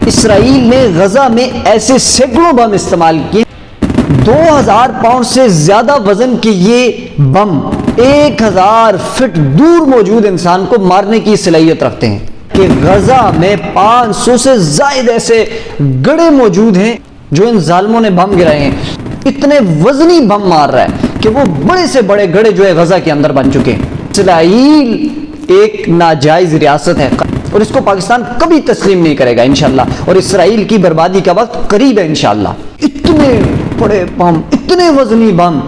اسرائیل نے غزہ میں ایسے سینکڑوں بم استعمال کیے، 2000 پاؤنڈ سے زیادہ وزن کے یہ بم 1000 فٹ دور موجود انسان کو مارنے کی صلاحیت رکھتے ہیں کہ غزہ میں 500 سے زائد ایسے گڑھے موجود ہیں جو ان ظالموں نے بم گرائے ہیں۔ اتنے وزنی بم مار رہا ہے کہ وہ بڑے سے بڑے گڑھے جو ہے غزہ کے اندر بن چکے ہیں۔ اسرائیل ایک ناجائز ریاست ہے اور اس کو پاکستان کبھی تسلیم نہیں کرے گا انشاءاللہ، اور اسرائیل کی بربادی کا وقت قریب ہے انشاءاللہ۔ اتنے بڑے بم، اتنے وزنی بم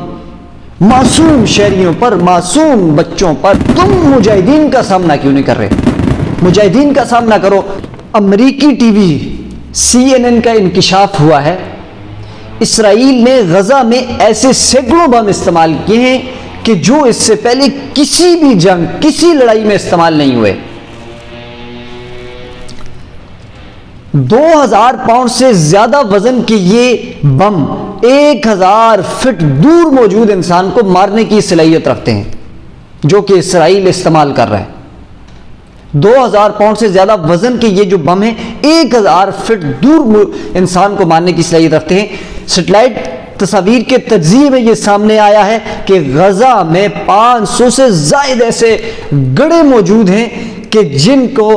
معصوم شہریوں پر، معصوم بچوں پر، تم مجاہدین کا سامنا کیوں نہیں کر رہے؟ مجاہدین کا سامنا کرو۔ امریکی ٹی وی CNN کا انکشاف ہوا ہے، اسرائیل نے غزہ میں ایسے سینکڑوں بم استعمال کیے ہیں کہ جو اس سے پہلے کسی بھی جنگ، کسی لڑائی میں استعمال نہیں ہوئے۔ 2000 پاؤنڈ سے زیادہ وزن کے یہ بم 1000 فٹ دور موجود انسان کو مارنے کی صلاحیت رکھتے ہیں، جو کہ اسرائیل استعمال کر رہا ہے۔ 2000 پاؤنڈ سے زیادہ وزن کے یہ جو بم ہیں 1000 فٹ دور انسان کو مارنے کی صلاحیت رکھتے ہیں۔ سیٹلائٹ تصاویر کے تجزیے میں یہ سامنے آیا ہے کہ غزہ میں 500 سے زائد ایسے گڑھے موجود ہیں کہ جن کو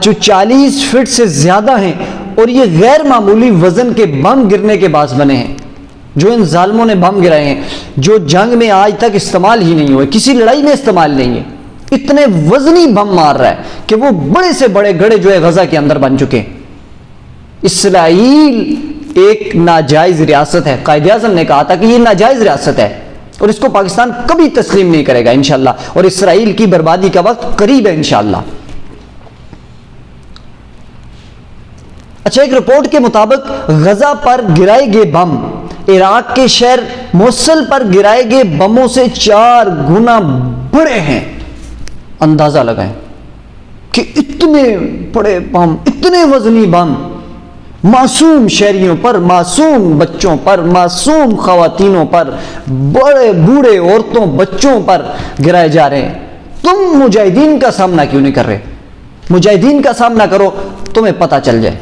جو 40 فٹ سے زیادہ ہیں، اور یہ غیر معمولی وزن کے بم گرنے کے باعث بنے ہیں جو ان ظالموں نے بم گرائے ہیں، جو جنگ میں آج تک استعمال ہی نہیں ہوئے، کسی لڑائی میں استعمال نہیں ہے۔ اتنے وزنی بم مار رہا ہے کہ وہ بڑے سے بڑے گڑھے جو ہے غزہ کے اندر بن چکے ہیں۔ اسرائیل ایک ناجائز ریاست ہے، قائد اعظم نے کہا تھا کہ یہ ناجائز ریاست ہے اور اس کو پاکستان کبھی تسلیم نہیں کرے گا انشاءاللہ، اور اسرائیل کی بربادی کا وقت قریب ہے انشاءاللہ۔ اچھا، ایک رپورٹ کے مطابق غزہ پر گرائے گئے بم عراق کے شہر موصل پر گرائے گئے بموں سے 4 گنا بڑے ہیں۔ اندازہ لگائیں کہ اتنے بڑے بم، اتنے وزنی بم معصوم شہریوں پر، معصوم بچوں پر، معصوم خواتینوں پر، بڑے بوڑھے عورتوں، بچوں پر گرائے جا رہے ہیں۔ تم مجاہدین کا سامنا کیوں نہیں کر رہے؟ مجاہدین کا سامنا کرو، تمہیں پتہ چل جائے۔